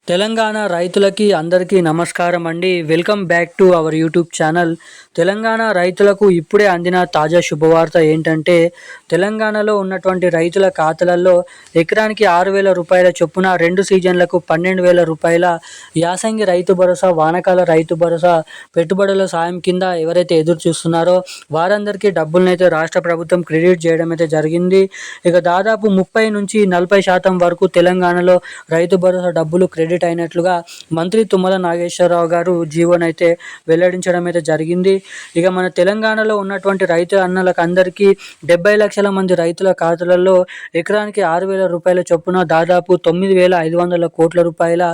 తెలంగాణ రైతులకి అందరికీ నమస్కారం అండి. Welcome back to our YouTube channel. Telangana రైతులకు ఇప్పుడే అందిన తాజా శుభవార్త ఏంటంటే, తెలంగాణలో ఉన్నటువంటి రైతుల ఖాతాలలో ఎకరానికి 6,000 రూపాయల చొప్పున 2 సీజన్లకు 12,000 రూపాయల యాసంగి రైతు భరోసా, వానాకాల రైతు భరోసా పెట్టుబడుల సాయం కింద ఎవరైతే ఎదురు చూస్తున్నారో వారందరికీ డబ్బులనైతే రాష్ట్ర ప్రభుత్వం క్రెడిట్ చేయడం అయితే జరిగింది. ఇక దాదాపు 30-40% వరకు తెలంగాణలో రైతు భరోసా డబ్బులు క్రెడిట్ అయినట్లుగా మంత్రి తుమ్మల నాగేశ్వరరావు గారు జీవోనైతే వెల్లడించడం అయితే జరిగింది. ఇక మన తెలంగాణలో ఉన్నటువంటి రైతు అన్నలకు అందరికీ 70 లక్షల మంది రైతుల ఖాతాలలో ఎకరానికి 6,000 రూపాయల చొప్పున దాదాపు 9,500 కోట్ల రూపాయల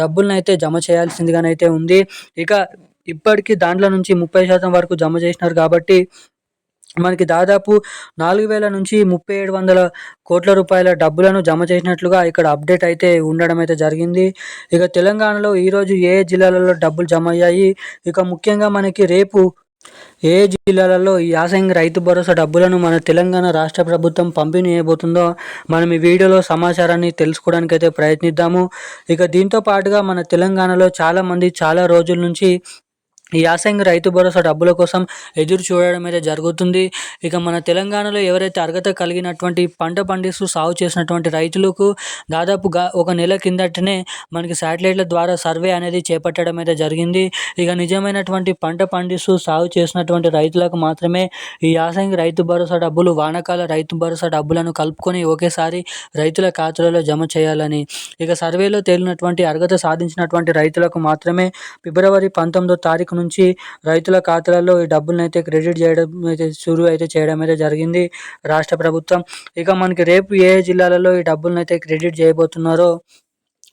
డబ్బులనైతే జమ చేయాల్సిందిగానైతే ఉంది. ఇక ఇప్పటికీ దాంట్లో నుంచి 30% వరకు జమ చేసినారు కాబట్టి మనకి దాదాపు 4,000 నుంచి 3,700 కోట్ల రూపాయల డబ్బులను జమ చేసినట్లుగా ఇక్కడ అప్డేట్ అయితే ఉండడం అయితే జరిగింది. ఇక తెలంగాణలో ఈరోజు ఏ జిల్లాలలో డబ్బులు జమ అయ్యాయి, ఇక ముఖ్యంగా మనకి రేపు ఏ జిల్లాలలో ఈ యాసంగి రైతు భరోసా డబ్బులను మన తెలంగాణ రాష్ట్ర ప్రభుత్వం పంపిణీ చేయబోతుందో మనం ఈ వీడియోలో సమాచారాన్ని తెలుసుకోవడానికి అయితే ప్రయత్నిద్దాము. ఇక దీంతో పాటుగా మన తెలంగాణలో చాలామంది చాలా రోజుల నుంచి ఈ యాసంగి రైతు భరోసా డబ్బుల కోసం ఎదురు చూడడం అయితే జరుగుతుంది. ఇక మన తెలంగాణలో ఎవరైతే అర్హత కలిగినటువంటి పంట పండిస్తూ సాగు చేసినటువంటి రైతులకు దాదాపుగా ఒక నెల కిందటనే మనకి శాటిలైట్ల ద్వారా సర్వే అనేది చేపట్టడం అయితే జరిగింది. ఇక నిజమైనటువంటి పంట పండిస్తూ సాగు చేసినటువంటి రైతులకు మాత్రమే ఈ యాసంగి రైతు భరోసా డబ్బులు, వానాకాల రైతు భరోసా డబ్బులను కలుపుకొని ఒకేసారి రైతుల ఖాతాలలో జమ చేయాలని, ఇక సర్వేలో తేలినటువంటి అర్హత సాధించినటువంటి రైతులకు మాత్రమే ఫిబ్రవరి 19వ తారీఖు నుంచి రైతుల ఖాతాలలో ఈ డబ్బులను అయితే క్రెడిట్ చేయడం అయితే చేయడం అయితే జరిగింది రాష్ట్ర ప్రభుత్వం. ఇక మనకి రేపు ఏ జిల్లాలలో ఈ డబ్బులను అయితే క్రెడిట్ చేయబోతున్నారో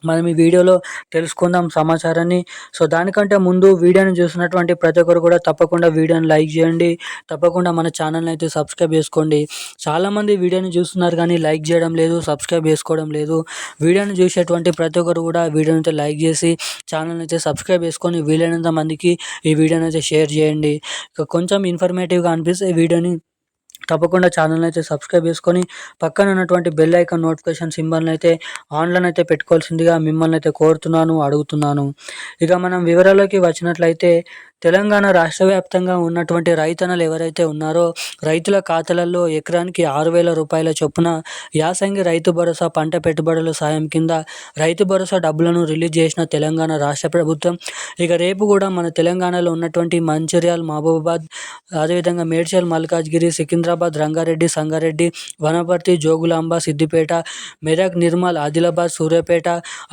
మనం ఈ వీడియోలో తెలుసుకుందాం సమాచారాన్ని. సో దానికంటే ముందు వీడియోని చూసినటువంటి ప్రతి ఒక్కరు కూడా తప్పకుండా వీడియోని లైక్ చేయండి, తప్పకుండా మన ఛానల్ని అయితే సబ్స్క్రైబ్ చేసుకోండి. చాలామంది వీడియోని చూస్తున్నారు కానీ లైక్ చేయడం లేదు, సబ్స్క్రైబ్ చేసుకోవడం లేదు. వీడియోని చూసేటువంటి ప్రతి ఒక్కరు కూడా వీడియోని అయితే లైక్ చేసి ఛానల్ని అయితే సబ్స్క్రైబ్ చేసుకొని వీలైనంత మందికి ఈ వీడియోని అయితే షేర్ చేయండి. ఇక కొంచెం ఇన్ఫర్మేటివ్గా అనిపిస్తే ఈ వీడియోని తప్పకుండా ఛానల్ని అయితే సబ్స్క్రైబ్ చేసుకొని పక్కన ఉన్నటువంటి బెల్ ఐకాన్ నోటిఫికేషన్ సింబల్ని అయితే ఆన్లైన్ అయితే పెట్టుకోవాల్సిందిగా మిమ్మల్ని అయితే కోరుతున్నాను, అడుగుతున్నాను. ఇక మనం వివరాల్లోకి వచ్చినట్లయితే తెలంగాణ రాష్ట్ర వ్యాప్తంగా ఉన్నటువంటి రైతన్నలు ఎవరైతే ఉన్నారో రైతుల ఖాతాలలో ఎకరానికి 6,000 రూపాయల చొప్పున యాసంగి రైతు భరోసా పంట పెట్టుబడుల సాయం కింద రైతు భరోసా డబ్బులను రిలీజ్ చేసిన తెలంగాణ రాష్ట్ర ప్రభుత్వం. ఇక రేపు కూడా మన తెలంగాణలో ఉన్నటువంటి మంచిర్యాల, మహబూబాబాద్, అదేవిధంగా మేడ్చల్, మల్కాజ్గిరి, సికింద్రాబాద్, రంగారెడ్డి, సంగారెడ్డి, వనపర్తి, జోగులాంబ, సిద్దిపేట, మెదక్, నిర్మల్, ఆదిలాబాద్, సూర్యాపేట,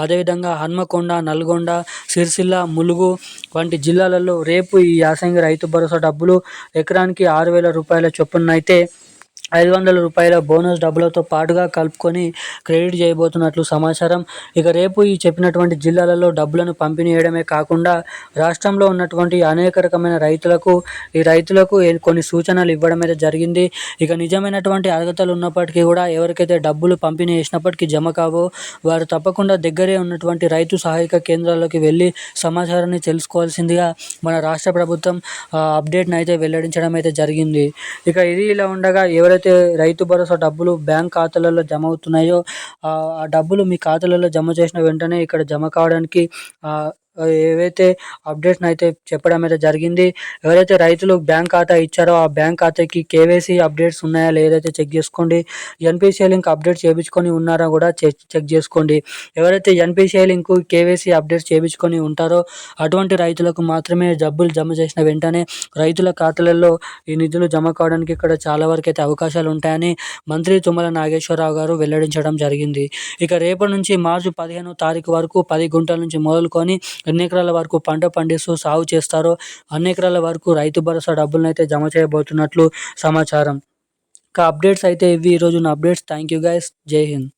అదేవిధంగా హన్మకొండ, నల్గొండ, సిరిసిల్ల, ములుగు వంటి జిల్లాలలో రేపు ఈ యాసంగి రైతు భరోసా డబ్బులు ఎకరానికి 6,000 రూపాయల చొప్పున అయితే 500 రూపాయల బోనస్ డబ్బులతో పాటుగా కలుపుకొని క్రెడిట్ చేయబోతున్నట్లు సమాచారం. ఇక రేపు ఈ చెప్పినటువంటి జిల్లాలలో డబ్బులను పంపిణీ చేయడమే కాకుండా రాష్ట్రంలో ఉన్నటువంటి అనేక రకమైన రైతులకు కొన్ని సూచనలు ఇవ్వడం అయితే జరిగింది. ఇక నిజమైనటువంటి అర్హతలు ఉన్నప్పటికీ కూడా ఎవరికైతే డబ్బులు పంపిణీ చేసినప్పటికీ జమ కావో వారు తప్పకుండా దగ్గరే ఉన్నటువంటి రైతు సహాయక కేంద్రాల్లోకి వెళ్ళి సమాచారాన్ని తెలుసుకోవాల్సిందిగా మన రాష్ట్ర ప్రభుత్వం అప్డేట్ని అయితే వెల్లడించడం అయితే జరిగింది. ఇక ఇది ఇలా ఉండగా ఎవరైతే రైతు భరోసా డబ్బులు బ్యాంక్ ఖాతాలలో జమ అవుతున్నాయో ఆ డబ్బులు మీ ఖాతాలలో జమ చేసిన వెంటనే ఇక్కడ జమ కావడానికి ఏవైతే అప్డేట్స్ని అయితే చెప్పడం అయితే జరిగింది. ఎవరైతే రైతులు బ్యాంక్ ఖాతా ఇచ్చారో ఆ బ్యాంక్ ఖాతాకి కేవైసీ అప్డేట్స్ ఉన్నాయా లేదైతే చెక్ చేసుకోండి. ఎన్పిసిఐ లింక్ అప్డేట్ చేయించుకొని ఉన్నారా కూడా చెక్ చేసుకోండి. ఎవరైతే ఎన్పిసిఐ లింక్, కేవైసీ అప్డేట్స్ చేయించుకొని ఉంటారో అటువంటి రైతులకు మాత్రమే డబ్బులు జమ చేసిన వెంటనే రైతుల ఖాతాలలో ఈ నిధులు జమ కావడానికి ఇక్కడ చాలా వరకు అయితే అవకాశాలు ఉంటాయని మంత్రి తుమ్మల నాగేశ్వరరావు గారు వెల్లడించడం జరిగింది. ఇక రేపటి నుంచి మార్చి 15వ తారీఖు వరకు 10 గుంటల నుంచి మొదలుకొని ఎన్ని ఎకరాల వరకు పంట పండిస్తూ సాగు చేస్తారో అన్ని ఎకరాల వరకు రైతు భరోసా డబ్బులను అయితే జమ చేయబోతున్నట్లు సమాచారం. ఇక అప్డేట్స్ అయితే ఇవి ఈరోజు నా అప్డేట్స్. Thank you guys. జై హింద్.